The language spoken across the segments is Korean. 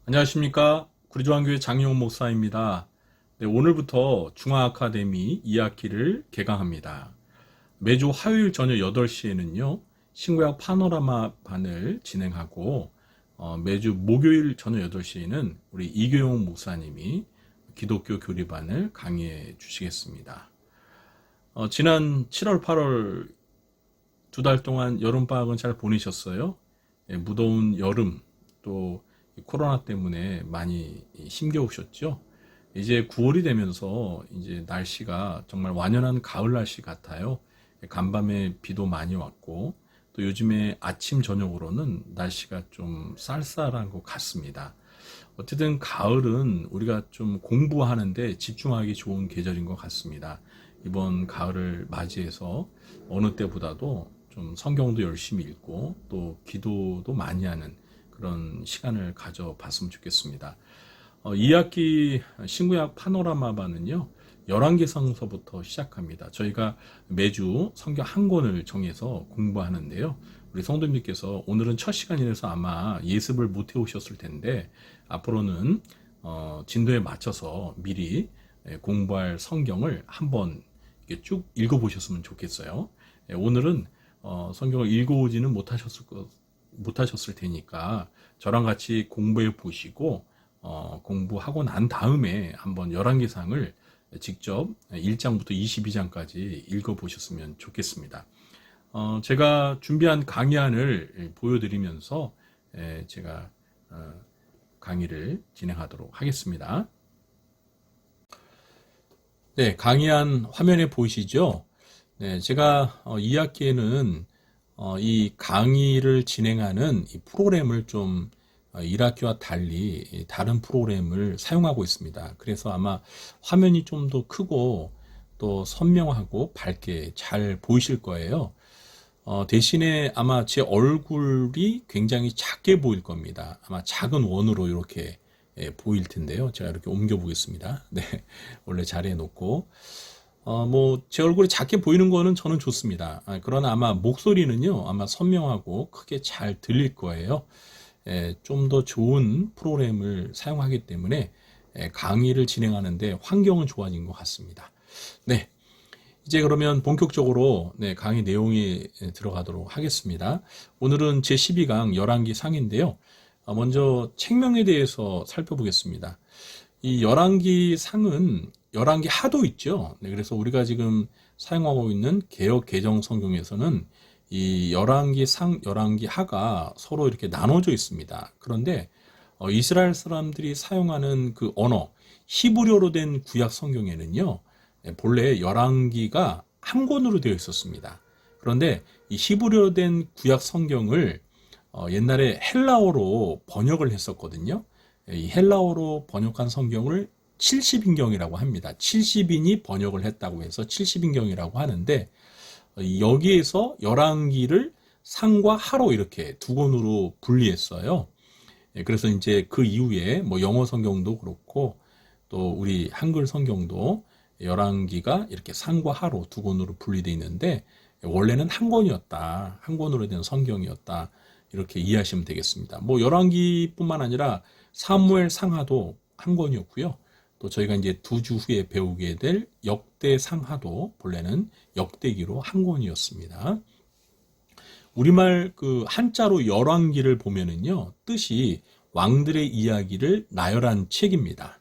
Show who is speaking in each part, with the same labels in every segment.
Speaker 1: 안녕하십니까. 구리조한교회 장용 목사입니다. 네, 오늘부터 중화아카데미 2학기를 개강합니다. 매주 화요일 저녁 8시에는요, 신구약 파노라마 반을 진행하고, 매주 목요일 저녁 8시에는 우리 이교용 목사님이 기독교 교리반을 강의해 주시겠습니다. 지난 7월, 8월 2달 동안 여름방학은 잘 보내셨어요? 예, 무더운 여름, 또 코로나 때문에 많이 힘겨우셨죠? 이제 9월이 되면서 이제 날씨가 정말 완연한 가을 날씨 같아요. 간밤에 비도 많이 왔고, 또 요즘에 아침, 저녁으로는 날씨가 좀 쌀쌀한 것 같습니다. 어쨌든 가을은 우리가 좀 공부하는데 집중하기 좋은 계절인 것 같습니다. 이번 가을을 맞이해서 어느 때보다도 좀 성경도 열심히 읽고 또 기도도 많이 하는 그런 시간을 가져봤으면 좋겠습니다. 2학기 신구약 파노라마반은요, 열왕기상서부터 시작합니다. 저희가 매주 성경 한 권을 정해서 공부하는데요. 우리 성도님께서 오늘은 첫 시간이라서 아마 예습을 못 해오셨을 텐데, 앞으로는 진도에 맞춰서 미리 공부할 성경을 한번 쭉 읽어보셨으면 좋겠어요. 오늘은 성경을 읽어오지는 못하셨을 테니까 저랑 같이 공부해 보시고 공부하고 난 다음에 한번 열왕기상을 직접 1장부터 22장까지 읽어보셨으면 좋겠습니다. 제가 준비한 강의안을 보여드리면서 제가 강의를 진행하도록 하겠습니다. 네, 강의안 화면에 보이시죠? 네, 제가 2학기에는 이 강의를 진행하는 이 프로그램을 좀 1학기와 달리 다른 프로그램을 사용하고 있습니다. 그래서 아마 화면이 좀 더 크고 또 선명하고 밝게 잘 보이실 거예요. 대신에 아마 제 얼굴이 굉장히 작게 보일 겁니다. 아마 작은 원으로 이렇게 보일 텐데요. 제가 이렇게 옮겨 보겠습니다. 네, 원래 자리에 놓고. 제 얼굴이 작게 보이는 거는 저는 좋습니다. 그러나 아마 목소리는요, 아마 선명하고 크게 잘 들릴 거예요. 좀 더 좋은 프로그램을 사용하기 때문에 강의를 진행하는데 환경은 좋아진 것 같습니다. 네. 이제 그러면 본격적으로 강의 내용에 들어가도록 하겠습니다. 오늘은 제12강 열왕기 상인데요. 먼저 책명에 대해서 살펴보겠습니다. 이 열왕기 상은 열왕기 하도 있죠. 그래서 우리가 지금 사용하고 있는 개역 개정 성경에서는 이 열왕기 상, 열왕기 하가 서로 이렇게 나눠져 있습니다. 그런데 이스라엘 사람들이 사용하는 그 언어, 히브리어로 된 구약 성경에는요, 본래 열왕기가 한 권으로 되어 있었습니다. 그런데 이 히브리어로 된 구약 성경을 옛날에 헬라어로 번역을 했었거든요. 이 헬라어로 번역한 성경을 70인경이라고 합니다. 70인이 번역을 했다고 해서 70인경이라고 하는데, 여기에서 열왕기를 상과 하로 이렇게 두 권으로 분리했어요. 그래서 이제 그 이후에 뭐 영어 성경도 그렇고 또 우리 한글 성경도 열왕기가 이렇게 상과 하로 두 권으로 분리되어 있는데, 원래는 한 권이었다. 한 권으로 된 성경이었다. 이렇게 이해하시면 되겠습니다. 뭐 열왕기뿐만 아니라 사무엘 상하도 한 권이었고요. 또 저희가 이제 두 주 후에 배우게 될 역대 상하도 본래는 역대기로 한 권이었습니다. 우리말 그 한자로 열왕기를 보면은요, 뜻이 왕들의 이야기를 나열한 책입니다.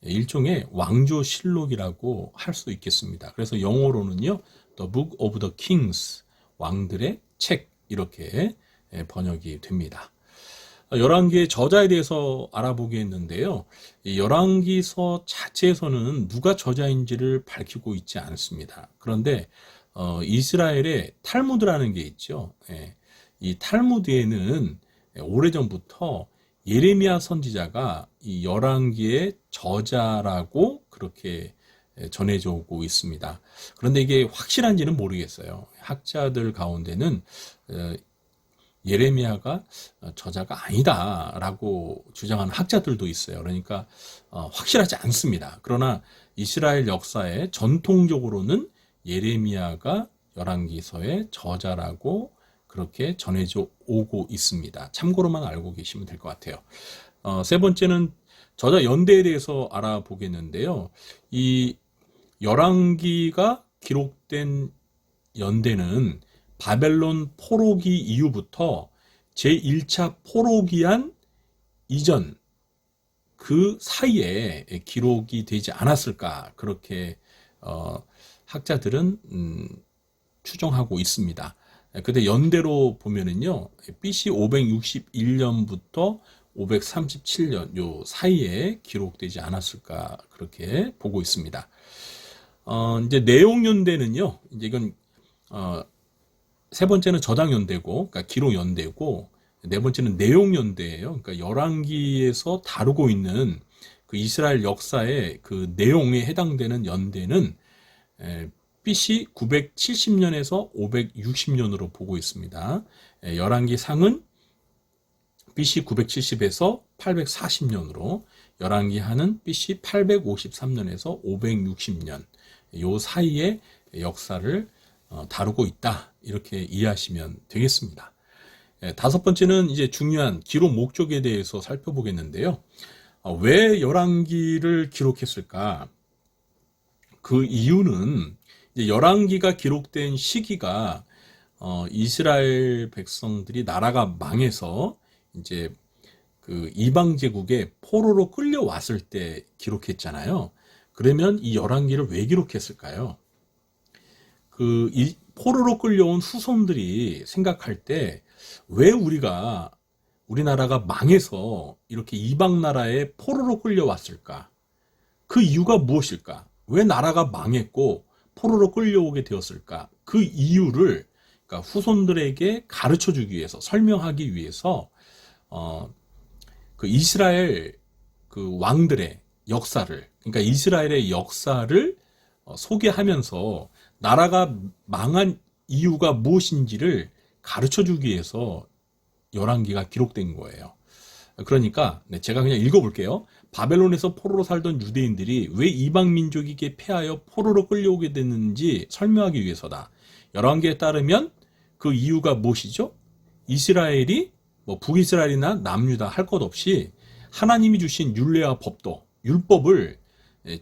Speaker 1: 일종의 왕조실록이라고 할 수 있겠습니다. 그래서 영어로는요, The Book of the Kings, 왕들의 책 이렇게 번역이 됩니다. 열왕기의 저자에 대해서 알아보겠는데요. 이 열왕기서 자체에서는 누가 저자인지를 밝히고 있지 않습니다. 그런데 이스라엘의 탈무드라는 게 있죠. 이 탈무드에는 오래전부터 예레미야 선지자가 이 열왕기의 저자라고 그렇게 전해져 오고 있습니다. 그런데 이게 확실한지는 모르겠어요. 학자들 가운데는 예레미야가 저자가 아니다라고 주장하는 학자들도 있어요. 그러니까 확실하지 않습니다. 그러나 이스라엘 역사에 전통적으로는 예레미야가 열왕기서의 저자라고 그렇게 전해져 오고 있습니다. 참고로만 알고 계시면 될 것 같아요. 세 번째는 저자 연대에 대해서 알아보겠는데요. 이 열왕기가 기록된 연대는 바벨론 포로기 이후부터 제1차 포로기한 이전 그 사이에 기록이 되지 않았을까 그렇게 학자들은 추정하고 있습니다. 근데 연대로 보면은요, BC 561년부터 537년 요 사이에 기록되지 않았을까 그렇게 보고 있습니다. 이제 내용 연대는요, 이제 이건 세 번째는 저당 연대고, 그러니까 기록 연대고, 네 번째는 내용 연대예요. 그러니까 열왕기에서 다루고 있는 그 이스라엘 역사의 그 내용에 해당되는 연대는 BC 970년에서 560년으로 보고 있습니다. 열왕기 상은 BC 970에서 840년으로, 열왕기 하는 BC 853년에서 560년 요 사이의 역사를 다루고 있다. 이렇게 이해하시면 되겠습니다. 다섯 번째는 이제 중요한 기록 목적에 대해서 살펴보겠는데요. 왜 열왕기를 기록했을까? 그 이유는 이제 열왕기가 기록된 시기가 이스라엘 백성들이 나라가 망해서 이제 그 이방 제국에 포로로 끌려왔을 때 기록했잖아요. 그러면 이 열왕기를 왜 기록했을까요? 이 포로로 끌려온 후손들이 생각할 때 왜 우리나라가 망해서 이렇게 이방 나라에 포로로 끌려왔을까? 그 이유가 무엇일까? 왜 나라가 망했고 포로로 끌려오게 되었을까? 그 이유를 그러니까 후손들에게 가르쳐 주기 위해서, 설명하기 위해서 그 이스라엘 그 왕들의 역사를, 그러니까 이스라엘의 역사를 소개하면서 나라가 망한 이유가 무엇인지를 가르쳐 주기 위해서 열왕기가 기록된 거예요. 그러니까 제가 그냥 읽어볼게요. 바벨론에서 포로로 살던 유대인들이 왜 이방 민족에게 패하여 포로로 끌려오게 됐는지 설명하기 위해서다. 열왕기에 따르면 그 이유가 무엇이죠? 이스라엘이 뭐 북이스라엘이나 남유다 할 것 없이 하나님이 주신 율례와 법도, 율법을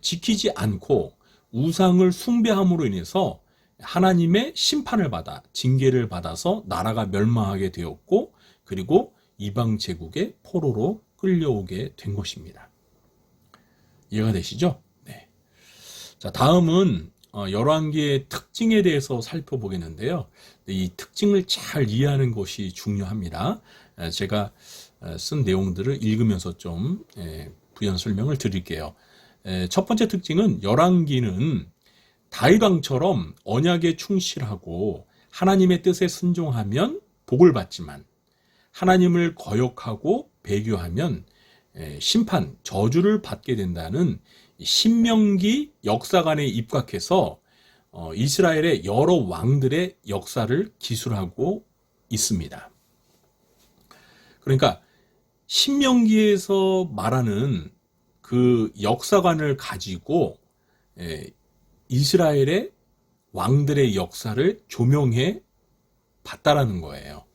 Speaker 1: 지키지 않고 우상을 숭배함으로 인해서 하나님의 심판을 받아, 징계를 받아서 나라가 멸망하게 되었고, 그리고 이방 제국의 포로로 끌려오게 된 것입니다. 이해가 되시죠? 네. 자, 다음은 열왕기의 특징에 대해서 살펴보겠는데요. 이 특징을 잘 이해하는 것이 중요합니다. 제가 쓴 내용들을 읽으면서 좀 부연 설명을 드릴게요. 첫 번째 특징은 열왕기는 다윗 왕처럼 언약에 충실하고 하나님의 뜻에 순종하면 복을 받지만 하나님을 거역하고 배교하면 심판, 저주를 받게 된다는 신명기 역사관에 입각해서 이스라엘의 여러 왕들의 역사를 기술하고 있습니다. 그러니까 신명기에서 말하는 그 역사관을 가지고 이스라엘의 왕들의 역사를 조명해 봤다라는 거예요.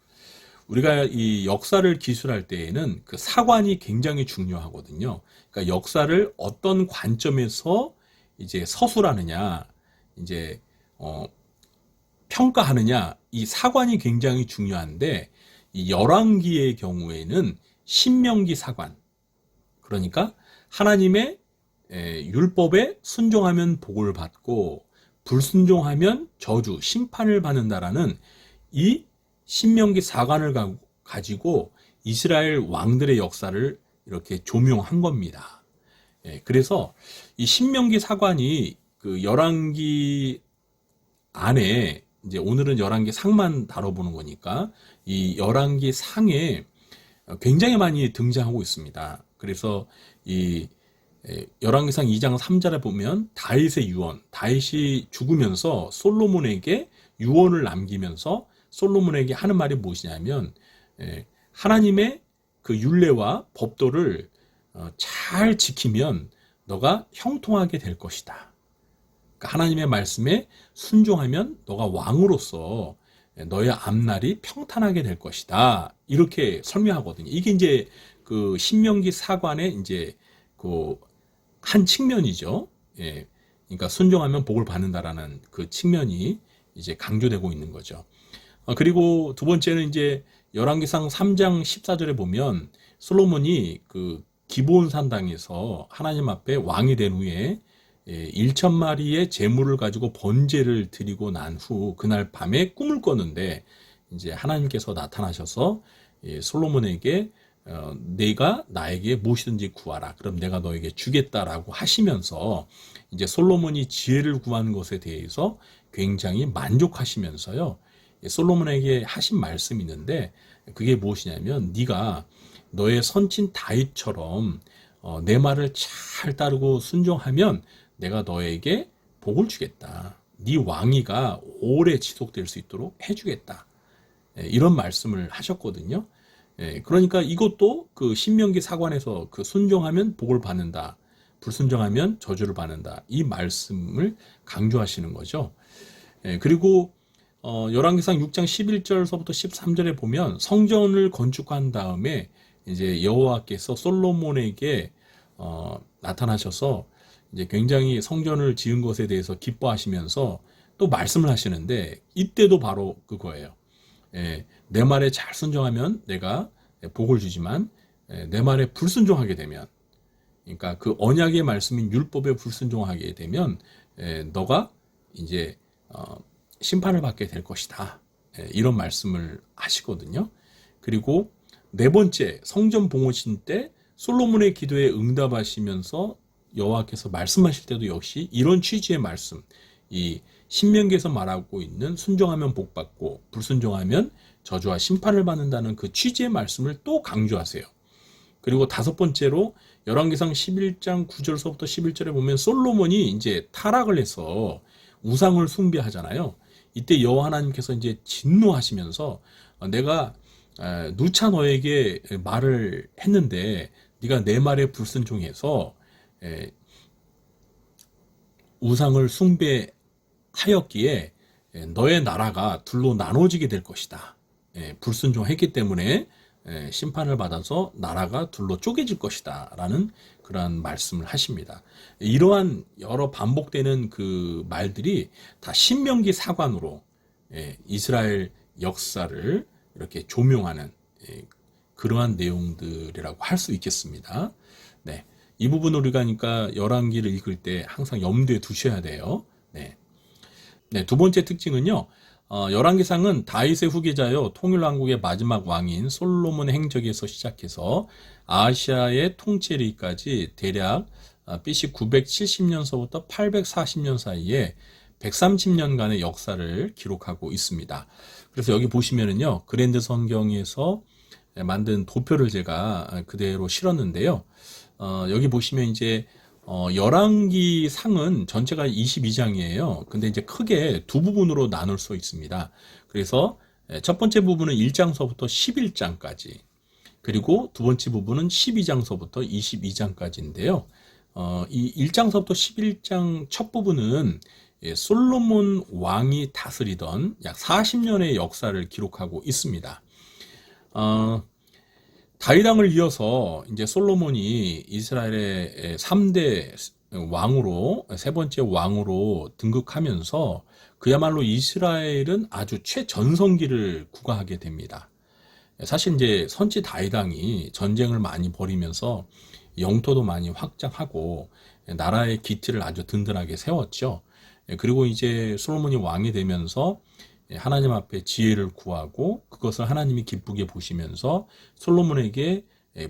Speaker 1: 우리가 이 역사를 기술할 때에는 그 사관이 굉장히 중요하거든요. 그러니까 역사를 어떤 관점에서 이제 서술하느냐, 이제 평가하느냐, 이 사관이 굉장히 중요한데, 이 열왕기의 경우에는 신명기 사관, 그러니까 하나님의 율법에 순종하면 복을 받고 불순종하면 저주, 심판을 받는다라는 이 신명기 사관을 가지고 이스라엘 왕들의 역사를 이렇게 조명한 겁니다. 그래서 이 신명기 사관이 그 열왕기 안에, 이제 오늘은 열왕기 상만 다뤄보는 거니까 이 열왕기 상에 굉장히 많이 등장하고 있습니다. 그래서 이 열왕기상 2장 3절에 보면 다윗의 유언, 다윗이 죽으면서 솔로몬에게 유언을 남기면서 솔로몬에게 하는 말이 무엇이냐면 하나님의 그 율례와 법도를 잘 지키면 너가 형통하게 될 것이다. 그러니까 하나님의 말씀에 순종하면 너가 왕으로서 너의 앞날이 평탄하게 될 것이다. 이렇게 설명하거든요. 이게 이제 그 신명기 사관의 이제 그 한 측면이죠. 예. 그러니까 순종하면 복을 받는다라는 그 측면이 이제 강조되고 있는 거죠. 그리고 두 번째는 이제 열왕기상 3장 14절에 보면 솔로몬이 그 기브온 산당에서 하나님 앞에 왕이 된 후에 1,000마리의 제물을 가지고 번제를 드리고 난 후 그날 밤에 꿈을 꿨는데 이제 하나님께서 나타나셔서 솔로몬에게 내가 나에게 무엇이든지 구하라. 그럼 내가 너에게 주겠다라고 하시면서 이제 솔로몬이 지혜를 구한 것에 대해서 굉장히 만족하시면서요. 솔로몬에게 하신 말씀이 있는데 그게 무엇이냐면 네가 너의 선친 다윗처럼 내 말을 잘 따르고 순종하면 내가 너에게 복을 주겠다. 네 왕위가 오래 지속될 수 있도록 해주겠다. 이런 말씀을 하셨거든요. 그러니까 이것도 그 신명기 사관에서 그 순종하면 복을 받는다. 불순종하면 저주를 받는다. 이 말씀을 강조하시는 거죠. 그리고 열왕기상 6장 11절서부터 13절에 보면 성전을 건축한 다음에 이제 여호와께서 솔로몬에게 나타나셔서 이제 굉장히 성전을 지은 것에 대해서 기뻐하시면서 또 말씀을 하시는데 이때도 바로 그거예요. 내 말에 잘 순종하면 내가 복을 주지만 내 말에 불순종하게 되면 그러니까 그 언약의 말씀인 율법에 불순종하게 되면 너가 이제 심판을 받게 될 것이다. 이런 말씀을 하시거든요. 그리고 네 번째 성전 봉헌신 때 솔로몬의 기도에 응답하시면서 여호와께서 말씀하실 때도 역시 이런 취지의 말씀, 이 신명기에서 말하고 있는 순종하면 복 받고 불순종하면 저주와 심판을 받는다는 그 취지의 말씀을 또 강조하세요. 그리고 다섯 번째로 열왕기상 11장 9절서부터 11절에 보면 솔로몬이 이제 타락을 해서 우상을 숭배하잖아요. 이때 여호와 하나님께서 이제 진노하시면서 내가 누차 너에게 말을 했는데 네가 내 말에 불순종해서 우상을 숭배하였기에 너의 나라가 둘로 나눠지게 될 것이다. 불순종했기 때문에 심판을 받아서 나라가 둘로 쪼개질 것이다 라는 그러한 말씀을 하십니다. 이러한 여러 반복되는 그 말들이 다 신명기 사관으로 이스라엘 역사를 이렇게 조명하는 그러한 내용들이라고 할 수 있겠습니다. 네, 이 부분을 우리가 그러니까 열왕기를 읽을 때 항상 염두에 두셔야 돼요. 네, 두 번째 특징은요. 열왕기상은 다윗의 후계자요 통일왕국의 마지막 왕인 솔로몬의 행적에서 시작해서 아시아의 통치리까지 대략 BC 970년서부터 840년 사이에 130년간의 역사를 기록하고 있습니다. 그래서 여기 보시면은요 그랜드 성경에서 만든 도표를 제가 그대로 실었는데요. 여기 보시면 이제 열왕기 상은 전체가 22장이에요. 근데 이제 크게 두 부분으로 나눌 수 있습니다. 그래서 첫 번째 부분은 1장서부터 11장까지, 그리고 두 번째 부분은 12장서부터 22장까지인데요. 이 1장서부터 11장 첫 부분은 솔로몬 왕이 다스리던 약 40년의 역사를 기록하고 있습니다. 다윗 왕을 이어서 이제 솔로몬이 이스라엘의 3대 왕으로 세 번째 왕으로 등극하면서 그야말로 이스라엘은 아주 최전성기를 구가하게 됩니다. 사실 이제 선지 다윗 왕이 전쟁을 많이 벌이면서 영토도 많이 확장하고 나라의 기틀을 아주 든든하게 세웠죠. 그리고 이제 솔로몬이 왕이 되면서 하나님 앞에 지혜를 구하고 그것을 하나님이 기쁘게 보시면서 솔로몬에게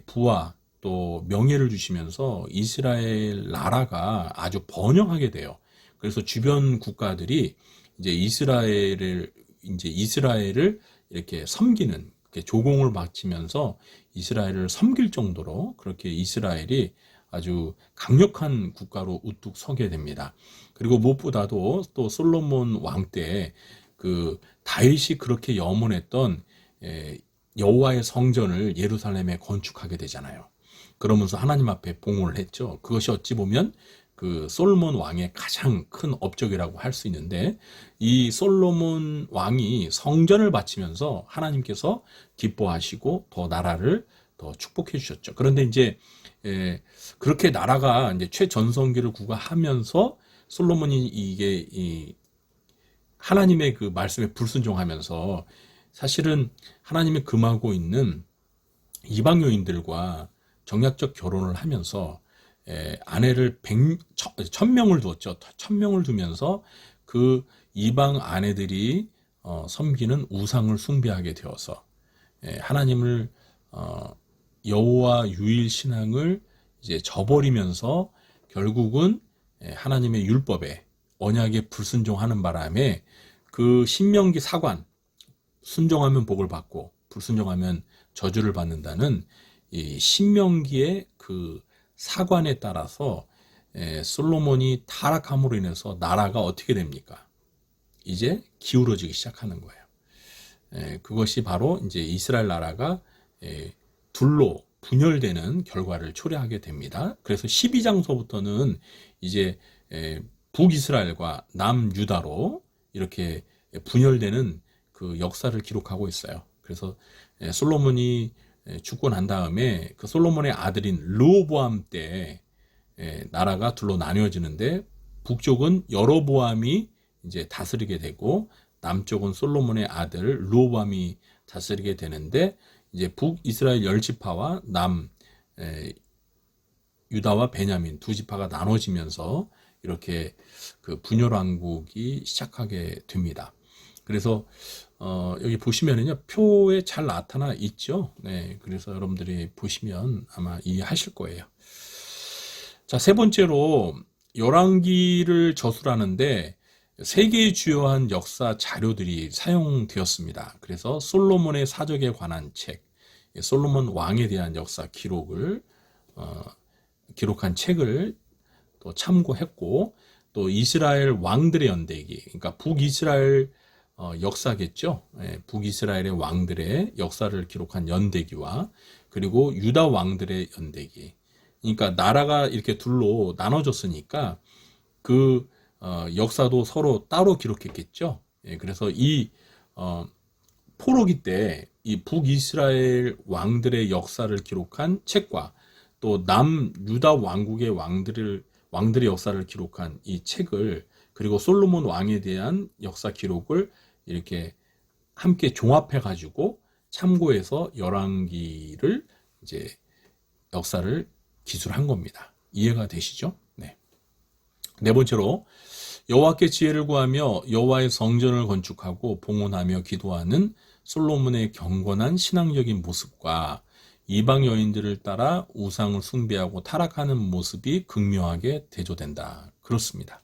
Speaker 1: 부와 또 명예를 주시면서 이스라엘 나라가 아주 번영하게 돼요. 그래서 주변 국가들이 이제 이스라엘을 이렇게 섬기는, 이렇게 조공을 바치면서 이스라엘을 섬길 정도로 그렇게 이스라엘이 아주 강력한 국가로 우뚝 서게 됩니다. 그리고 무엇보다도 또 솔로몬 왕 때 그 다윗이 그렇게 염원했던 여호와의 성전을 예루살렘에 건축하게 되잖아요. 그러면서 하나님 앞에 봉헌을 했죠. 그것이 어찌 보면 그 솔로몬 왕의 가장 큰 업적이라고 할 수 있는데, 이 솔로몬 왕이 성전을 바치면서 하나님께서 기뻐하시고 더 나라를 더 축복해 주셨죠. 그런데 이제 그렇게 나라가 이제 최전성기를 구가하면서 솔로몬이 이게 하나님의 그 말씀에 불순종하면서 사실은 하나님이 금하고 있는 이방 여인들과 정략적 결혼을 하면서 아내를 1000명을 두었죠. 1000명을 두면서 그 이방 아내들이 섬기는 우상을 숭배하게 되어서 하나님을 여호와 유일 신앙을 이제 저버리면서 결국은 하나님의 율법에 언약에 불순종하는 바람에 그 신명기 사관, 순종하면 복을 받고 불순종하면 저주를 받는다는 이 신명기의 그 사관에 따라서 솔로몬이 타락함으로 인해서 나라가 어떻게 됩니까? 이제 기울어지기 시작하는 거예요. 그것이 바로 이제 이스라엘 나라가 둘로 분열되는 결과를 초래하게 됩니다. 그래서 12장서부터는 이제 북이스라엘과 남유다로 이렇게 분열되는 그 역사를 기록하고 있어요. 그래서 솔로몬이 죽고 난 다음에 그 솔로몬의 아들인 르호보암 때 나라가 둘로 나뉘어지는데, 북쪽은 여로보암이 이제 다스리게 되고 남쪽은 솔로몬의 아들 르호보암이 다스리게 되는데, 이제 북이스라엘 10지파와 남 유다와 베냐민 두 지파가 나눠지면서 이렇게 그 분열 왕국이 시작하게 됩니다. 그래서 여기 보시면은요, 표에 잘 나타나 있죠. 네, 그래서 여러분들이 보시면 아마 이해하실 거예요. 자, 세 번째로 열왕기를 저술하는데 세 개의 주요한 역사 자료들이 사용되었습니다. 그래서 솔로몬의 사적에 관한 책, 솔로몬 왕에 대한 역사 기록을 기록한 책을 또 참고했고, 또 이스라엘 왕들의 연대기, 그러니까 북이스라엘 역사겠죠. 북이스라엘의 왕들의 역사를 기록한 연대기와 그리고 유다 왕들의 연대기. 그러니까 나라가 이렇게 둘로 나눠졌으니까 그 역사도 서로 따로 기록했겠죠. 그래서 이 포로기 때 이 북이스라엘 왕들의 역사를 기록한 책과 또 남유다 왕국의 왕들의 역사를 기록한 이 책을, 그리고 솔로몬 왕에 대한 역사 기록을 이렇게 함께 종합해 가지고 참고해서 열왕기를 이제 역사를 기술한 겁니다. 이해가 되시죠? 네. 네 번째로 여호와께 지혜를 구하며 여호와의 성전을 건축하고 봉헌하며 기도하는 솔로몬의 경건한 신앙적인 모습과 이방 여인들을 따라 우상을 숭배하고 타락하는 모습이 극명하게 대조된다. 그렇습니다.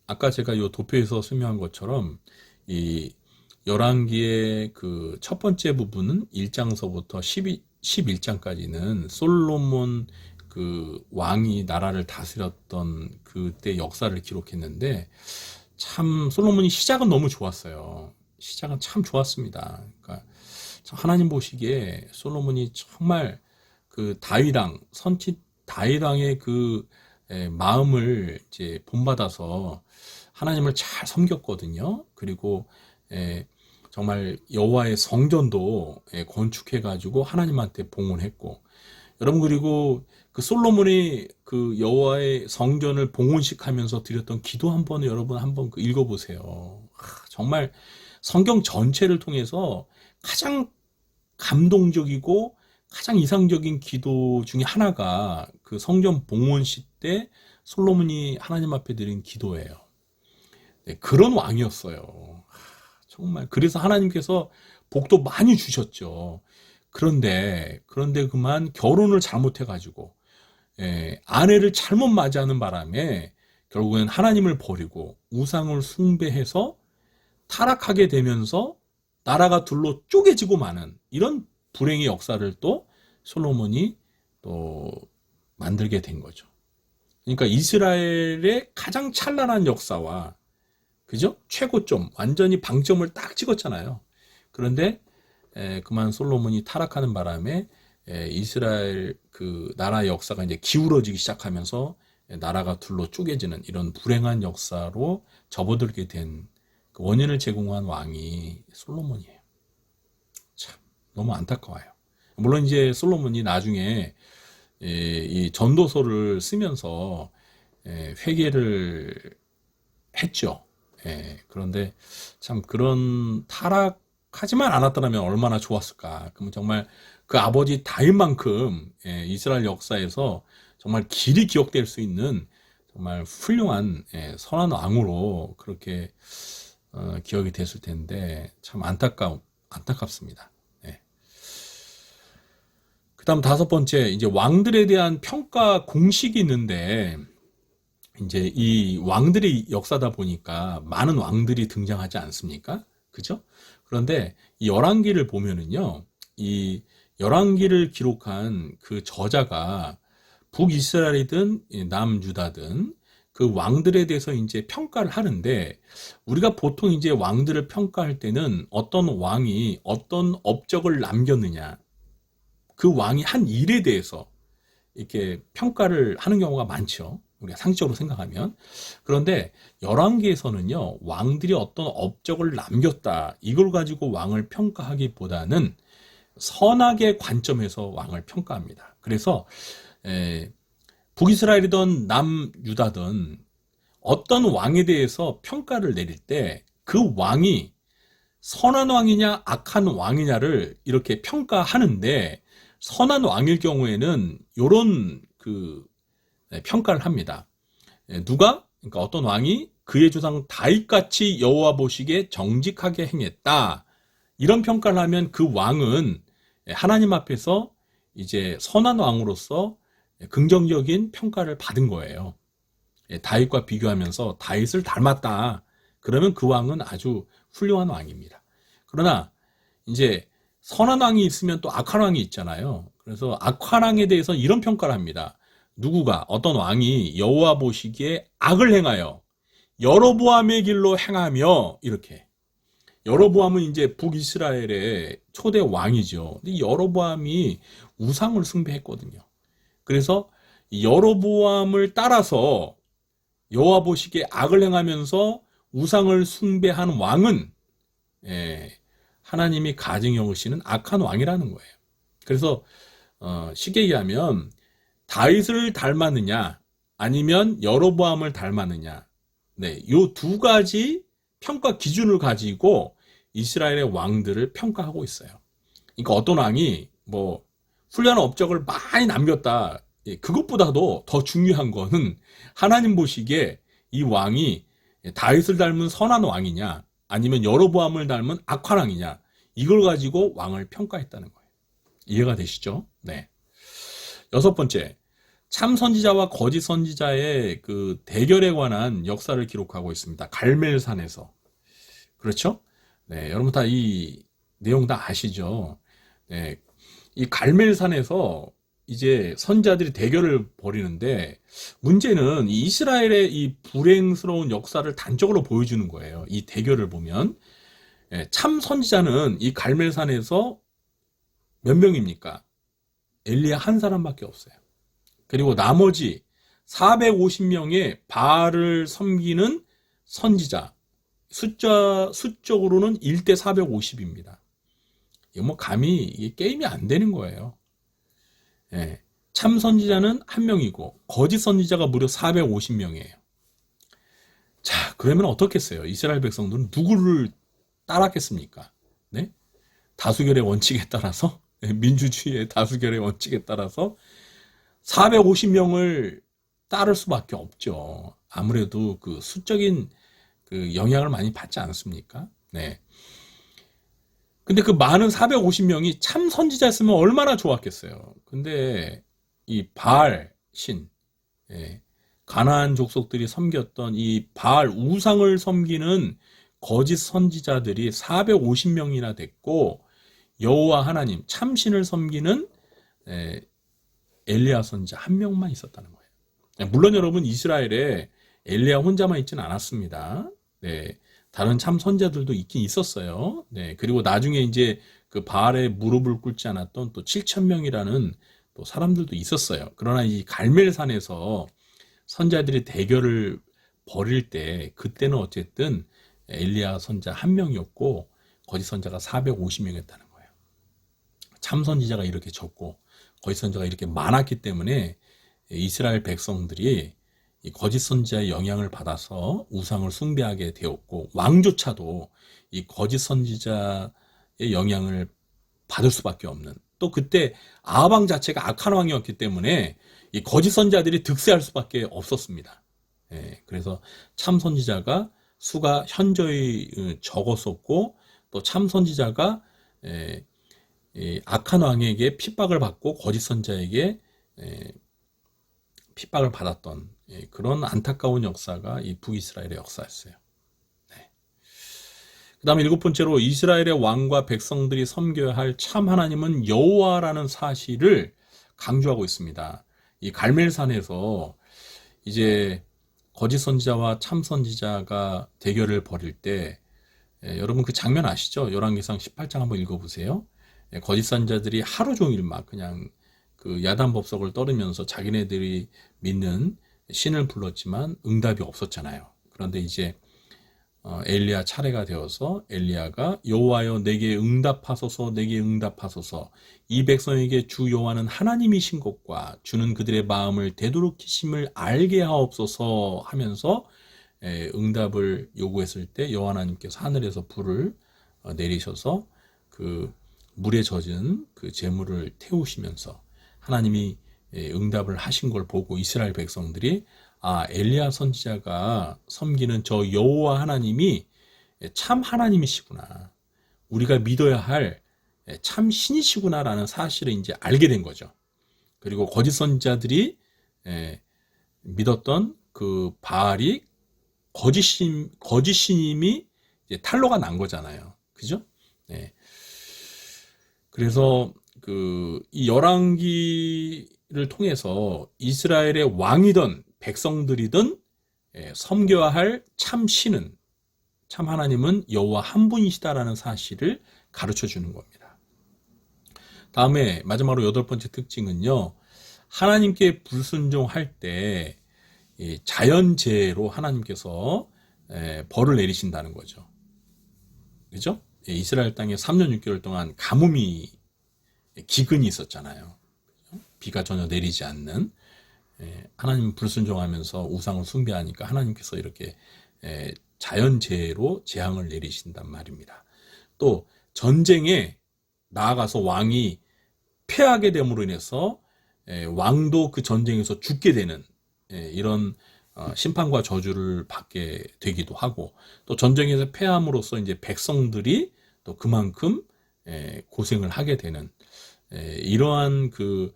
Speaker 1: 아까 제가 이 도표에서 설명한 것처럼 이 열왕기의 그 첫 번째 부분은 1장서부터 11장까지는 솔로몬 그 왕이 나라를 다스렸던 그때 역사를 기록했는데, 참 솔로몬이 시작은 너무 좋았어요. 시작은 참 좋았습니다. 그러니까 하나님 보시기에 솔로몬이 정말 그 다윗왕, 선치 다윗왕의 그 마음을 이제 본받아서 하나님을 잘 섬겼거든요. 그리고 정말 여호와의 성전도 건축해 가지고 하나님한테 봉헌했고, 여러분, 그리고 그 솔로몬이 그 여호와의 성전을 봉헌식 하면서 드렸던 기도 한번 여러분 한번 읽어보세요. 정말 성경 전체를 통해서 가장 감동적이고 가장 이상적인 기도 중에 하나가 그 성전 봉헌식 때 솔로몬이 하나님 앞에 드린 기도예요. 네, 그런 왕이었어요. 정말 그래서 하나님께서 복도 많이 주셨죠. 그런데 그만 결혼을 잘못해가지고 아내를 잘못 맞이하는 바람에 결국엔 하나님을 버리고 우상을 숭배해서 타락하게 되면서 나라가 둘로 쪼개지고 마는 이런 불행의 역사를 또 솔로몬이 또 만들게 된 거죠. 그러니까 이스라엘의 가장 찬란한 역사와, 그죠? 최고점, 완전히 방점을 딱 찍었잖아요. 그런데 그만 솔로몬이 타락하는 바람에 이스라엘 그 나라의 역사가 이제 기울어지기 시작하면서 나라가 둘로 쪼개지는 이런 불행한 역사로 접어들게 된 그 원인을 제공한 왕이 솔로몬이에요. 참 너무 안타까워요. 물론 이제 솔로몬이 나중에 이 전도서를 쓰면서 회개를 했죠. 그런데 참 그런 타락하지만 않았더라면 얼마나 좋았을까. 그럼 정말 그 아버지 다윗만큼 이스라엘 역사에서 정말 길이 기억될 수 있는 정말 훌륭한 선한 왕으로 그렇게 기억이 됐을 텐데 참 안타깝습니다. 그다음 다섯 번째, 이제 왕들에 대한 평가 공식이 있는데, 이제 이 왕들의 역사다 보니까 많은 왕들이 등장하지 않습니까? 그죠? 그런데 이 열왕기를 보면은요, 이 열왕기를 기록한 그 저자가 북이스라엘이든 남유다든 그 왕들에 대해서 이제 평가를 하는데, 우리가 보통 이제 왕들을 평가할 때는 어떤 왕이 어떤 업적을 남겼느냐, 그 왕이 한 일에 대해서 이렇게 평가를 하는 경우가 많죠. 우리가 상식적으로 생각하면. 그런데 열왕기에서는요, 왕들이 어떤 업적을 남겼다, 이걸 가지고 왕을 평가하기보다는 선악의 관점에서 왕을 평가합니다. 그래서 북이스라엘이든 남유다든 어떤 왕에 대해서 평가를 내릴 때 그 왕이 선한 왕이냐 악한 왕이냐를 이렇게 평가하는데, 선한 왕일 경우에는 이런 그 평가를 합니다. 그러니까 어떤 왕이 그의 조상 다윗같이 여호와 보시기에 정직하게 행했다, 이런 평가를 하면 그 왕은 하나님 앞에서 이제 선한 왕으로서 긍정적인 평가를 받은 거예요. 다윗과 비교하면서 다윗을 닮았다, 그러면 그 왕은 아주 훌륭한 왕입니다. 그러나 이제 선한 왕이 있으면 또 악한 왕이 있잖아요. 그래서 악한 왕에 대해서 이런 평가를 합니다. 누구가, 어떤 왕이 여호와 보시기에 악을 행하여 여로보암의 길로 행하며, 이렇게. 여로보암은 이제 북이스라엘의 초대 왕이죠. 근데 여로보암이 우상을 숭배했거든요. 그래서 여로보암을 따라서 여호와 보시기에 악을 행하면서 우상을 숭배한 왕은 하나님이 가증히 여기시는 악한 왕이라는 거예요. 그래서 쉽게 얘기하면 다윗을 닮았느냐 아니면 여로보암을 닮았느냐, 요 두 가지 평가 기준을 가지고 이스라엘의 왕들을 평가하고 있어요. 그러니까 어떤 왕이 뭐 훌륭한 업적을 많이 남겼다, 그것보다도 더 중요한 거는 하나님 보시기에 이 왕이 다윗을 닮은 선한 왕이냐 아니면 여로보암을 닮은 악한 왕이냐, 이걸 가지고 왕을 평가했다는 거예요. 이해가 되시죠? 네. 여섯 번째, 참 선지자와 거짓 선지자의 그 대결에 관한 역사를 기록하고 있습니다. 갈멜산에서. 그렇죠? 네, 여러분 다 이 내용 다 아시죠? 네, 이 갈멜산에서 이제 선지자들이 대결을 벌이는데, 문제는 이 이스라엘의 이 불행스러운 역사를 단적으로 보여주는 거예요. 이 대결을 보면 참 선지자는 이 갈멜산에서 몇 명입니까? 엘리야 한 사람밖에 없어요. 그리고 나머지 450명의 바알을 섬기는 선지자, 수적으로는 1대 450입니다. 이거 뭐 감히 이게 게임이 안 되는 거예요. 참 선지자는 한 명이고 거짓 선지자가 무려 450명이에요. 자, 그러면 어떻겠어요? 이스라엘 백성들은 누구를 따랐겠습니까? 네? 다수결의 원칙에 따라서, 민주주의의 다수결의 원칙에 따라서 450명을 따를 수밖에 없죠. 아무래도 그 수적인 그 영향을 많이 받지 않습니까? 네. 근데 그 많은 450명이 참 선지자였으면 얼마나 좋았겠어요. 근데 이 바알 신, 가나안 족속들이 섬겼던 이 바알 우상을 섬기는 거짓 선지자들이 450명이나 됐고, 여호와 하나님 참신을 섬기는 엘리야 선지자 한 명만 있었다는 거예요. 물론 여러분, 이스라엘에 엘리야 혼자만 있지는 않았습니다. 네, 다른 참 선지자들도 있긴 있었어요. 네, 그리고 나중에 이제 그 바알에 무릎을 꿇지 않았던 또 7,000명이라는 또 사람들도 있었어요. 그러나 이 갈멜산에서 선자들이 대결을 벌일 때 그때는 어쨌든 엘리야 선자 한 명이었고 거짓 선자가 450명이었다는 거예요. 참 선지자가 이렇게 적고 거짓 선자가 이렇게 많았기 때문에 이스라엘 백성들이 이 거짓 선지자의 영향을 받아서 우상을 숭배하게 되었고 왕조차도 이 거짓 선지자의 영향을 받을 수밖에 없는, 또 그때 아합 왕 자체가 악한 왕이었기 때문에 이 거짓 선지자들이 득세할 수밖에 없었습니다. 그래서 참 선지자가 수가 현저히 적었었고 또 참 선지자가 악한 왕에게 핍박을 받고 거짓 선지자에게 핍박을 받았던 그런 안타까운 역사가 이 북이스라엘의 역사였어요. 그 다음에 7번째로 이스라엘의 왕과 백성들이 섬겨야 할 참 하나님은 여호와라는 사실을 강조하고 있습니다. 이 갈멜산에서 이제 거짓 선지자와 참 선지자가 대결을 벌일 때 여러분 그 장면 아시죠? 열왕기상 18장 한번 읽어보세요. 거짓 선지자들이 하루 종일 막 그냥 그 야단법석을 떨으면서 자기네들이 믿는 신을 불렀지만 응답이 없었잖아요. 그런데 이제 엘리야 차례가 되어서 엘리야가 여호와여 내게 응답하소서, 내게 응답하소서, 이 백성에게 주 여호와는 하나님이신 것과 주는 그들의 마음을 되도록히심을 알게 하옵소서 하면서 응답을 요구했을 때 여호와 하나님께서 하늘에서 불을 내리셔서 그 물에 젖은 그 재물을 태우시면서 하나님이 응답을 하신 걸 보고 이스라엘 백성들이 엘리야 선지자가 섬기는 저 여호와 하나님이 참 하나님이시구나, 우리가 믿어야 할 참 신이시구나라는 사실을 이제 알게 된 거죠. 그리고 거짓 선지자들이 믿었던 그 바알이 거짓 신임이 이제 탄로가 난 거잖아요. 그죠? 그래서 이 열왕기를 통해서 이스라엘의 왕이든 백성들이든 섬겨야 할 참 신은, 참 하나님은 여호와 한 분이시다라는 사실을 가르쳐 주는 겁니다. 다음에 마지막으로 8번째 특징은요, 하나님께 불순종할 때 자연재해로 하나님께서 벌을 내리신다는 거죠. 그죠? 이스라엘 땅에 3년 6개월 동안 가뭄이, 기근이 있었잖아요. 비가 전혀 내리지 않는, 하나님 불순종하면서 우상을 숭배하니까 하나님께서 이렇게 자연재해로 재앙을 내리신단 말입니다. 또 전쟁에 나아가서 왕이 패하게 됨으로 인해서 왕도 그 전쟁에서 죽게 되는 이런 심판과 저주를 받게 되기도 하고, 또 전쟁에서 패함으로써 이제 백성들이 또 그만큼 고생을 하게 되는 이러한 그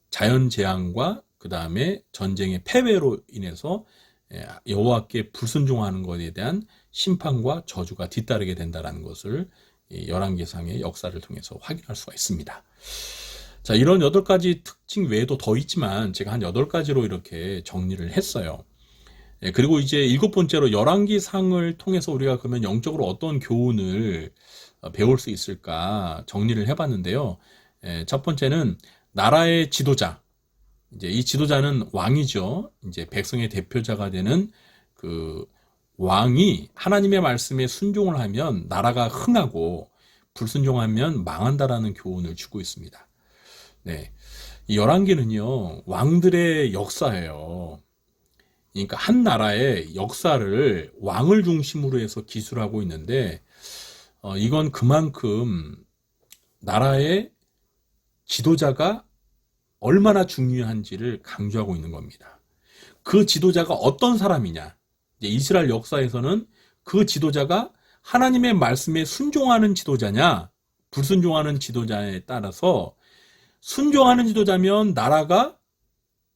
Speaker 1: 자연 재앙과 그 다음에 전쟁의 패배로 인해서 여호와께 불순종하는 것에 대한 심판과 저주가 뒤따르게 된다는 것을 열왕기상의 역사를 통해서 확인할 수가 있습니다. 자, 이런 8가지 특징 외에도 더 있지만 제가 한 8가지로 이렇게 정리를 했어요. 그리고 이제 7번째로 열왕기상을 통해서 우리가 그러면 영적으로 어떤 교훈을 배울 수 있을까 정리를 해봤는데요. 첫 번째는 나라의 지도자, 이제 이 지도자는 왕이죠. 이제 백성의 대표자가 되는 그 왕이 하나님의 말씀에 순종을 하면 나라가 흥하고 불순종하면 망한다라는 교훈을 주고 있습니다. 이 열왕기는요, 왕들의 역사예요. 그러니까 한 나라의 역사를 왕을 중심으로 해서 기술하고 있는데, 이건 그만큼 나라의 지도자가 얼마나 중요한지를 강조하고 있는 겁니다. 그 지도자가 어떤 사람이냐? 이스라엘 역사에서는 그 지도자가 하나님의 말씀에 순종하는 지도자냐, 불순종하는 지도자에 따라서 순종하는 지도자면 나라가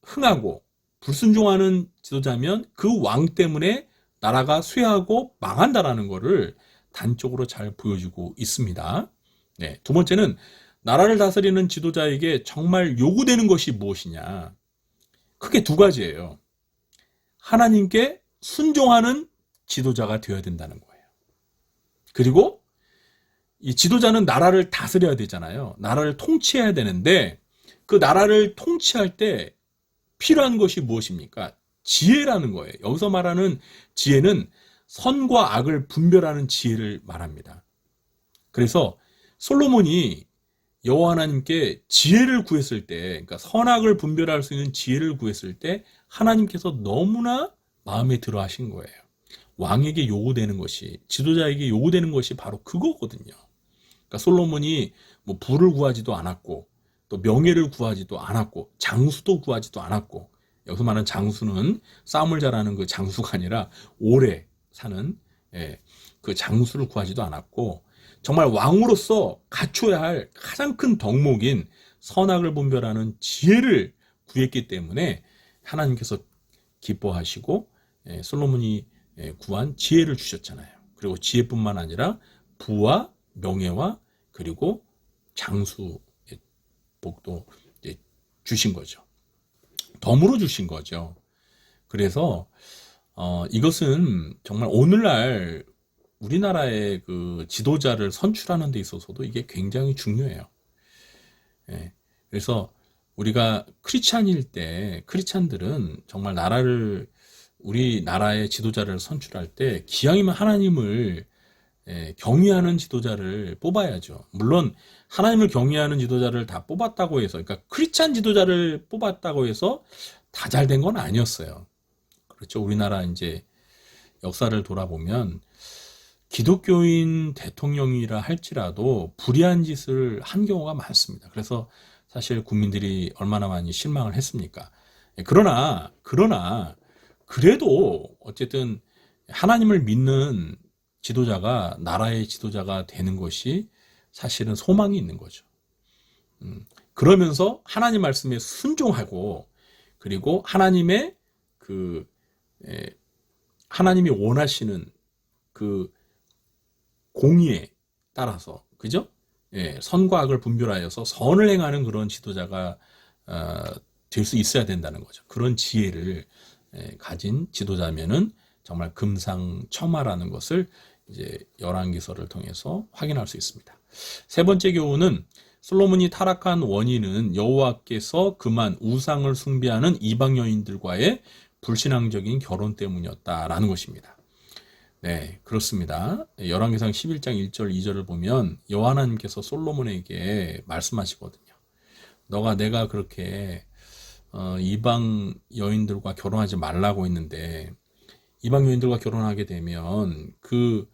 Speaker 1: 흥하고, 불순종하는 지도자면 그 왕 때문에 나라가 쇠하고 망한다라는 것을 단적으로 잘 보여주고 있습니다. 두 번째는 나라를 다스리는 지도자에게 정말 요구되는 것이 무엇이냐? 크게 2가지예요. 하나님께 순종하는 지도자가 되어야 된다는 거예요. 그리고 이 지도자는 나라를 다스려야 되잖아요. 나라를 통치해야 되는데 그 나라를 통치할 때 필요한 것이 무엇입니까? 지혜라는 거예요. 여기서 말하는 지혜는 선과 악을 분별하는 지혜를 말합니다. 그래서 솔로몬이 여호와 하나님께 지혜를 구했을 때, 그러니까 선악을 분별할 수 있는 지혜를 구했을 때 하나님께서 너무나 마음에 들어 하신 거예요. 왕에게 요구되는 것이, 지도자에게 요구되는 것이 바로 그거거든요. 그러니까 솔로몬이 뭐 부를 구하지도 않았고, 또 명예를 구하지도 않았고, 장수도 구하지도 않았고, 여기서 말하는 장수는 싸움을 잘하는 그 장수가 아니라 오래 사는 그 장수를 구하지도 않았고, 정말 왕으로서 갖춰야 할 가장 큰 덕목인 선악을 분별하는 지혜를 구했기 때문에 하나님께서 기뻐하시고 솔로몬이 구한 지혜를 주셨잖아요. 그리고 지혜뿐만 아니라 부와 명예와 그리고 장수의 복도 주신 거죠. 덤으로 주신 거죠. 그래서 이것은 정말 오늘날 우리나라의 그 지도자를 선출하는 데 있어서도 이게 굉장히 중요해요. 그래서 우리가 크리스찬일 때 크리스찬들은 정말 우리나라의 지도자를 선출할 때 기왕이면 하나님을 경외하는 지도자를 뽑아야죠. 물론 하나님을 경외하는 지도자를 다 뽑았다고 해서, 그러니까 크리스찬 지도자를 뽑았다고 해서 다 잘 된 건 아니었어요. 그렇죠. 우리나라 이제 역사를 돌아보면 기독교인 대통령이라 할지라도 불의한 짓을 한 경우가 많습니다. 그래서 사실 국민들이 얼마나 많이 실망을 했습니까? 그러나 그래도 어쨌든 하나님을 믿는 지도자가 나라의 지도자가 되는 것이 사실은 소망이 있는 거죠. 그러면서 하나님 말씀에 순종하고, 그리고 하나님이 원하시는 그 공의에 따라서, 그죠? 선과 악을 분별하여서 선을 행하는 그런 지도자가 될 수 있어야 된다는 거죠. 그런 지혜를 가진 지도자면은 정말 금상첨화라는 것을 이제 열왕기서를 통해서 확인할 수 있습니다. 세 번째 교훈은 솔로몬이 타락한 원인은 여호와께서 그만 우상을 숭배하는 이방 여인들과의 불신앙적인 결혼 때문이었다라는 것입니다. 네, 그렇습니다. 열왕기상 11장 1절 2절을 보면 여호와 하나님께서 솔로몬에게 말씀하시거든요. 내가 그렇게 이방 여인들과 결혼하지 말라고 했는데, 이방 여인들과 결혼하게 되면 그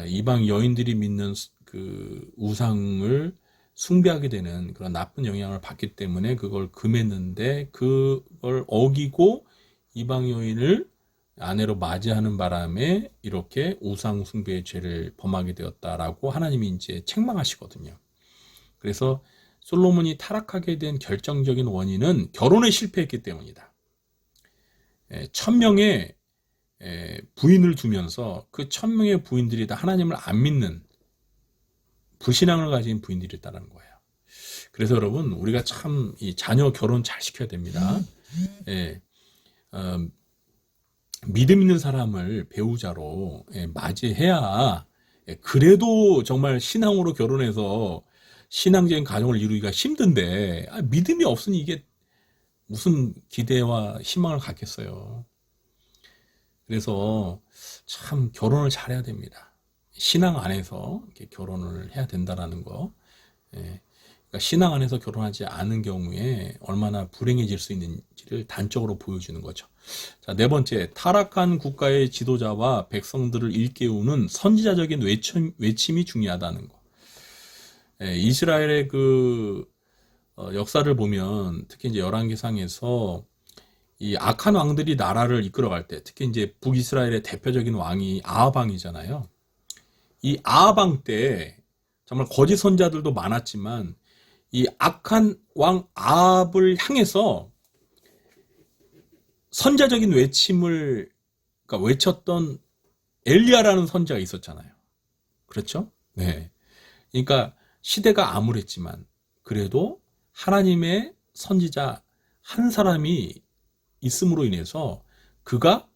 Speaker 1: 이방 여인들이 믿는 그 우상을 숭배하게 되는 그런 나쁜 영향을 받기 때문에 그걸 금했는데, 그걸 어기고 이방 여인을 아내로 맞이하는 바람에 이렇게 우상 숭배의 죄를 범하게 되었다라고 하나님이 이제 책망하시거든요. 그래서 솔로몬이 타락하게 된 결정적인 원인은 결혼에 실패했기 때문이다. 1000명의 부인을 두면서 그 1000명의 부인들이 다 하나님을 안 믿는 불신앙을 가진 부인들이었다는 거예요. 그래서 여러분, 우리가 참 이 자녀 결혼 잘 시켜야 됩니다. 믿음 있는 사람을 배우자로 맞이해야, 그래도 정말 신앙으로 결혼해서 신앙적인 가정을 이루기가 힘든데, 믿음이 없으니 이게 무슨 기대와 희망을 갖겠어요. 그래서 참 결혼을 잘해야 됩니다. 신앙 안에서 이렇게 결혼을 해야 된다는 거. 그러니까 신앙 안에서 결혼하지 않은 경우에 얼마나 불행해질 수 있는지를 단적으로 보여주는 거죠. 자, 네 번째, 타락한 국가의 지도자와 백성들을 일깨우는 선지자적인 외침이 중요하다는 거. 이스라엘의 그 역사를 보면 특히 이제 열왕기상에서 이 악한 왕들이 나라를 이끌어갈 때, 특히 이제 북이스라엘의 대표적인 왕이 아합 왕이잖아요. 이 아합 왕 때 정말 거짓 선자들도 많았지만 이 악한 왕 아합을 향해서 선자적인 외침을 그러니까 외쳤던 엘리야라는 선자가 있었잖아요. 그렇죠? 네. 그러니까 시대가 암울했지만 그래도 하나님의 선지자 한 사람이 있음으로 인해서 그가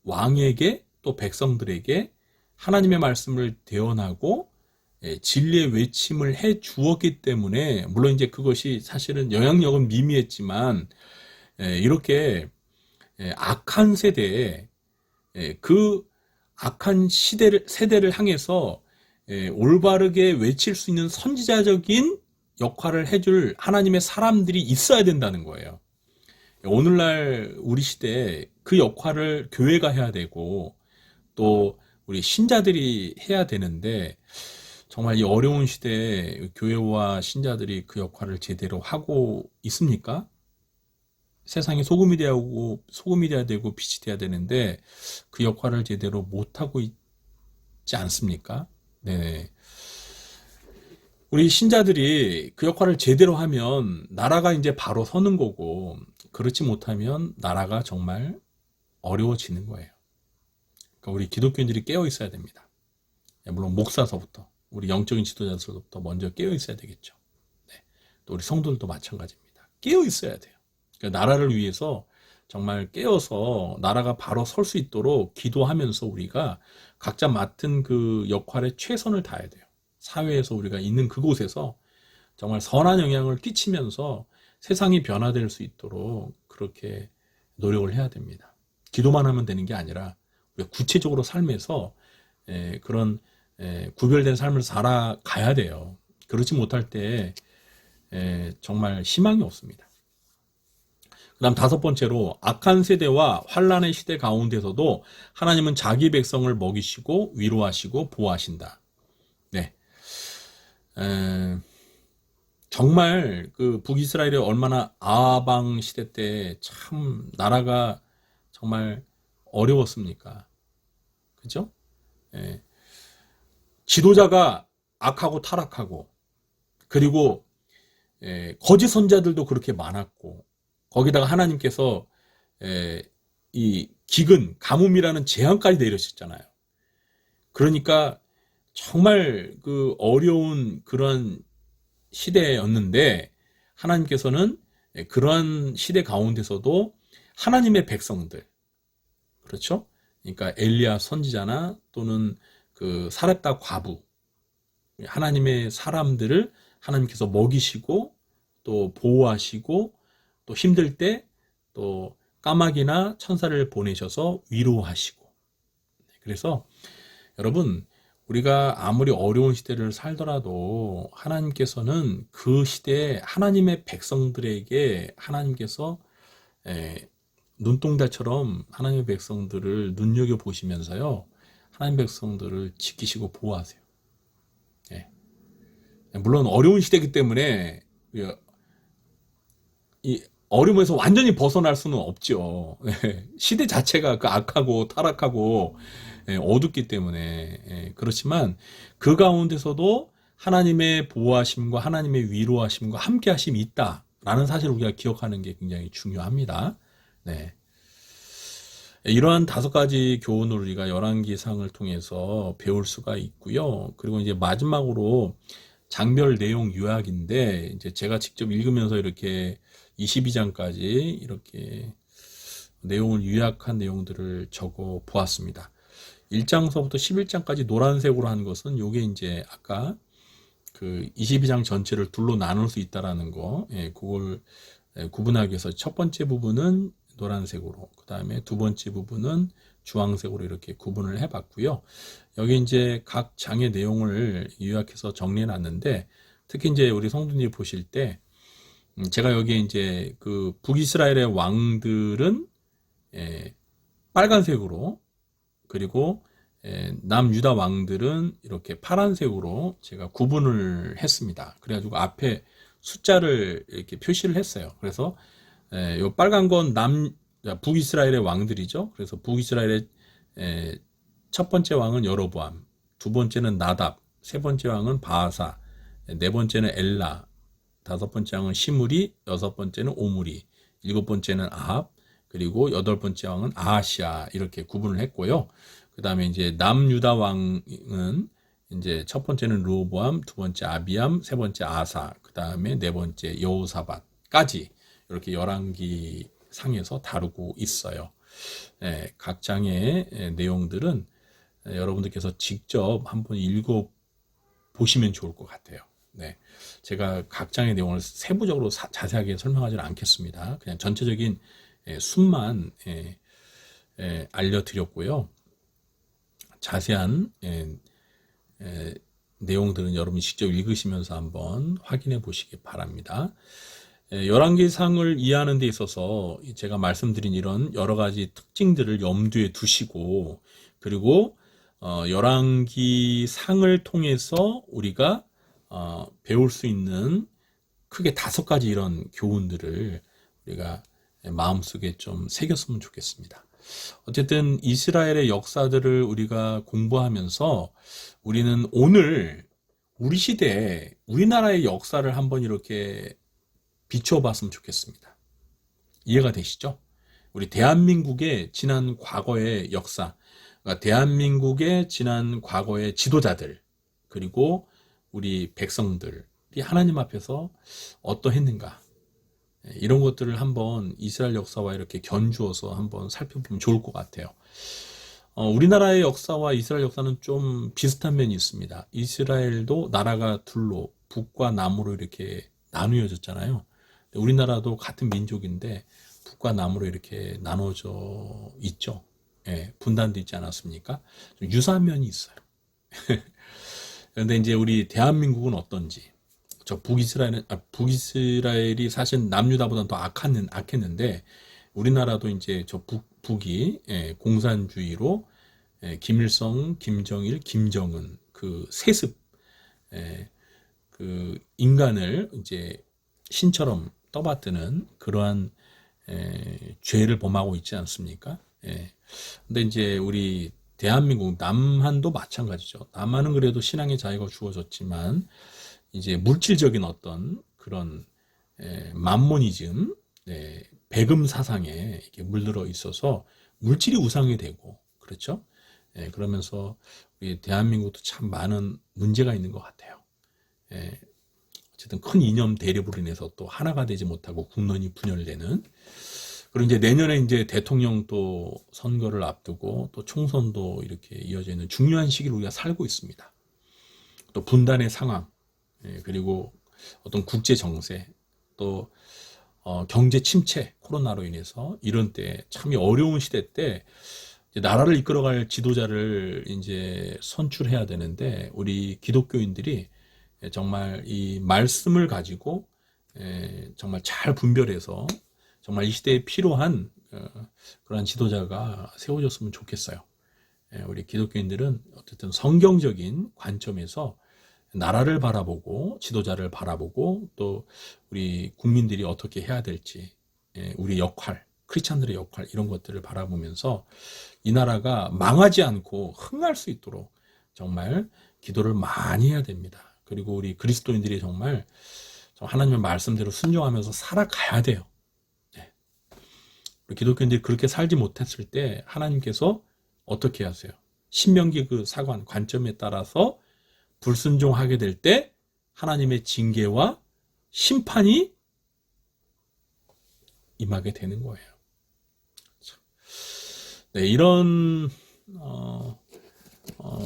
Speaker 1: 왕에게 또 백성들에게 하나님의 말씀을 대언하고 진리의 외침을 해 주었기 때문에, 물론 이제 그것이 사실은 영향력은 미미했지만 이렇게 악한 세대에 그 악한 세대를 향해서 올바르게 외칠 수 있는 선지자적인 역할을 해줄 하나님의 사람들이 있어야 된다는 거예요. 오늘날 우리 시대에 그 역할을 교회가 해야 되고 또 우리 신자들이 해야 되는데 정말 이 어려운 시대에 교회와 신자들이 그 역할을 제대로 하고 있습니까? 세상에 소금이 돼야 되고 빛이 돼야 되는데 그 역할을 제대로 못하고 있지 않습니까? 네. 우리 신자들이 그 역할을 제대로 하면 나라가 이제 바로 서는 거고, 그렇지 못하면 나라가 정말 어려워지는 거예요. 그러니까 우리 기독교인들이 깨어 있어야 됩니다. 물론 목사서부터, 우리 영적인 지도자들부터 먼저 깨어 있어야 되겠죠. 네. 또 우리 성도들도 마찬가지입니다. 깨어 있어야 돼요. 그러니까 나라를 위해서 정말 깨어서 나라가 바로 설 수 있도록 기도하면서 우리가 각자 맡은 그 역할에 최선을 다해야 돼요. 사회에서 우리가 있는 그곳에서 정말 선한 영향을 끼치면서 세상이 변화될 수 있도록 그렇게 노력을 해야 됩니다. 기도만 하면 되는 게 아니라 우리가 구체적으로 삶에서 그런 구별된 삶을 살아가야 돼요. 그렇지 못할 때 정말 희망이 없습니다. 그 다음 5번째로 악한 세대와 환란의 시대 가운데서도 하나님은 자기 백성을 먹이시고 위로하시고 보호하신다. 네. 정말 그 북이스라엘이 얼마나 아방 시대 때 참 나라가 정말 어려웠습니까? 그죠? 지도자가 악하고 타락하고 그리고 거짓 선자들도 그렇게 많았고 거기다가 하나님께서 이 기근, 가뭄이라는 재앙까지 내리셨잖아요. 그러니까 정말 그 어려운 그런 시대였는데 하나님께서는 그런 시대 가운데서도 하나님의 백성들, 그렇죠? 그러니까 엘리야 선지자나 또는 그 사렙다 과부, 하나님의 사람들을 하나님께서 먹이시고 또 보호하시고 또 힘들 때 또 까마귀나 천사를 보내셔서 위로하시고. 그래서 여러분, 우리가 아무리 어려운 시대를 살더라도 하나님께서는 그 시대에 하나님의 백성들에게 하나님께서 눈동자처럼 하나님의 백성들을 눈여겨보시면서요, 하나님 백성들을 지키시고 보호하세요. 물론 어려운 시대이기 때문에 이 어려움에서 완전히 벗어날 수는 없죠. 시대 자체가 그 악하고 타락하고 어둡기 때문에. 그렇지만 그 가운데서도 하나님의 보호하심과 하나님의 위로하심과 함께하심이 있다라는 사실을 우리가 기억하는 게 굉장히 중요합니다. 네. 이러한 5가지 교훈을 우리가 열왕기상을 통해서 배울 수가 있고요. 그리고 이제 마지막으로 장별 내용 요약인데, 이제 제가 직접 읽으면서 이렇게 22장까지 이렇게 내용을 요약한 내용들을 적어 보았습니다. 1장서부터 11장까지 노란색으로 한 것은 요게 이제 아까 그 22장 전체를 둘로 나눌 수 있다라는 거, 그걸 구분하기 위해서 첫 번째 부분은 노란색으로, 그 다음에 두 번째 부분은 주황색으로 이렇게 구분을 해봤고요. 여기 이제 각 장의 내용을 요약해서 정리해 놨는데, 특히 이제 우리 성도님이 보실 때, 제가 여기에 이제 그 북이스라엘의 왕들은 빨간색으로, 그리고 남유다 왕들은 이렇게 파란색으로 제가 구분을 했습니다. 그래가지고 앞에 숫자를 이렇게 표시를 했어요. 그래서 요 빨간 건 북이스라엘의 왕들이죠. 그래서 북이스라엘의 첫 번째 왕은 여로보암, 두 번째는 나답, 세 번째 왕은 바아사, 네 번째는 엘라, 5번째 왕은 시므리, 6번째는 오므리, 7번째는 아합, 그리고 8번째 왕은 아하시아, 이렇게 구분을 했고요. 그 다음에 이제 남유다 왕은 이제 첫 번째는 르호보암, 두 번째 아비암, 세 번째 아사, 그 다음에 네 번째 여호사밧까지 이렇게 열왕기 상에서 다루고 있어요. 각 장의 내용들은 여러분들께서 직접 한번 읽어 보시면 좋을 것 같아요. 네, 제가 각 장의 내용을 세부적으로 자세하게 설명하지는 않겠습니다. 그냥 전체적인 순만 알려드렸고요. 자세한 내용들은 여러분이 직접 읽으시면서 한번 확인해 보시기 바랍니다. 열왕기상을 이해하는 데 있어서 제가 말씀드린 이런 여러 가지 특징들을 염두에 두시고, 그리고 열왕기상을 통해서 우리가 배울 수 있는 크게 5가지 이런 교훈들을 우리가 마음속에 좀 새겼으면 좋겠습니다. 어쨌든 이스라엘의 역사들을 우리가 공부하면서 우리는 오늘 우리 시대에 우리나라의 역사를 한번 이렇게 비추어 봤으면 좋겠습니다. 이해가 되시죠? 우리 대한민국의 지난 과거의 역사, 그러니까 대한민국의 지난 과거의 지도자들, 그리고 우리 백성들이 하나님 앞에서 어떠했는가, 이런 것들을 한번 이스라엘 역사와 이렇게 견주어서 한번 살펴보면 좋을 것 같아요. 우리나라의 역사와 이스라엘 역사는 좀 비슷한 면이 있습니다. 이스라엘도 나라가 둘로 북과 남으로 이렇게 나누어졌잖아요. 우리나라도 같은 민족인데 북과 남으로 이렇게 나눠져 있죠. 예, 분단도 있지 않았습니까? 좀 유사한 면이 있어요. 그런데 이제 우리 대한민국은 어떤지, 북이스라엘이 사실 남유다보다는 더 악했는데, 우리나라도 이제 북이 공산주의로 김일성, 김정일, 김정은 그 세습, 그 인간을 이제 신처럼 떠받드는 그러한 죄를 범하고 있지 않습니까? 근데 이제 우리 대한민국, 남한도 마찬가지죠. 남한은 그래도 신앙의 자유가 주어졌지만 이제 물질적인 어떤 그런 만모니즘, 배금 사상에 이렇게 물들어 있어서 물질이 우상이 되고, 그렇죠? 그러면서 우리 대한민국도 참 많은 문제가 있는 것 같아요. 어쨌든 큰 이념 대립으로 인해서 또 하나가 되지 못하고 국론이 분열되는. 그리고 이제 내년에 이제 대통령 또 선거를 앞두고 또 총선도 이렇게 이어져 있는 중요한 시기를 우리가 살고 있습니다. 또 분단의 상황, 그리고 어떤 국제 정세, 또 경제 침체, 코로나로 인해서 이런 때 참 어려운 시대 때 나라를 이끌어갈 지도자를 이제 선출해야 되는데, 우리 기독교인들이 정말 이 말씀을 가지고 정말 잘 분별해서 정말 이 시대에 필요한 그러한 지도자가 세워졌으면 좋겠어요. 우리 기독교인들은 어쨌든 성경적인 관점에서 나라를 바라보고 지도자를 바라보고 또 우리 국민들이 어떻게 해야 될지, 우리 역할, 크리스찬들의 역할, 이런 것들을 바라보면서 이 나라가 망하지 않고 흥할 수 있도록 정말 기도를 많이 해야 됩니다. 그리고 우리 그리스도인들이 정말 하나님의 말씀대로 순종하면서 살아가야 돼요. 우리 기독교인들이 그렇게 살지 못했을 때 하나님께서 어떻게 하세요? 신명기 그 사관 관점에 따라서 불순종하게 될 때 하나님의 징계와 심판이 임하게 되는 거예요. 네, 이런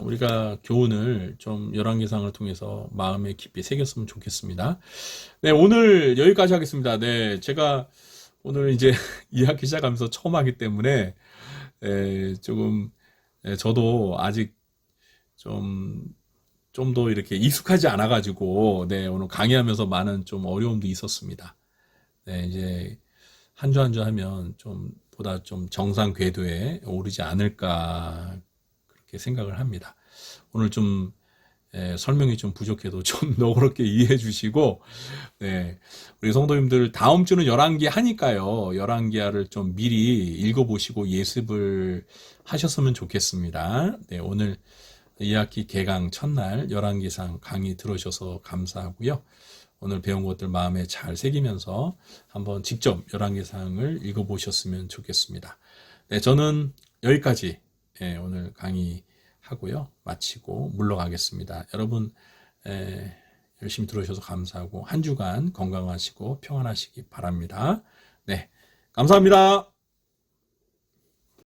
Speaker 1: 우리가 교훈을 좀 열왕기상을 통해서 마음에 깊이 새겼으면 좋겠습니다. 네, 오늘 여기까지 하겠습니다. 네, 제가 오늘 이제 2학기 시작하면서 처음 하기 때문에 조금 저도 아직 좀 더 이렇게 익숙하지 않아가지고 오늘 강의하면서 많은 좀 어려움도 있었습니다. 이제 한 주 한 주 하면 좀 보다 좀 정상 궤도에 오르지 않을까 그렇게 생각을 합니다. 오늘 좀 설명이 좀 부족해도 좀 너그럽게 이해해 주시고, 우리 성도님들 다음 주는 열왕기 하니까요. 열왕기하를 좀 미리 읽어보시고 예습을 하셨으면 좋겠습니다. 오늘 2학기 개강 첫날 열왕기상 강의 들어주셔서 감사하고요. 오늘 배운 것들 마음에 잘 새기면서 한번 직접 열왕기상을 읽어보셨으면 좋겠습니다. 저는 여기까지 오늘 강의하고요. 마치고 물러가겠습니다. 여러분 열심히 들어주셔서 감사하고 한 주간 건강하시고 평안하시기 바랍니다. 감사합니다.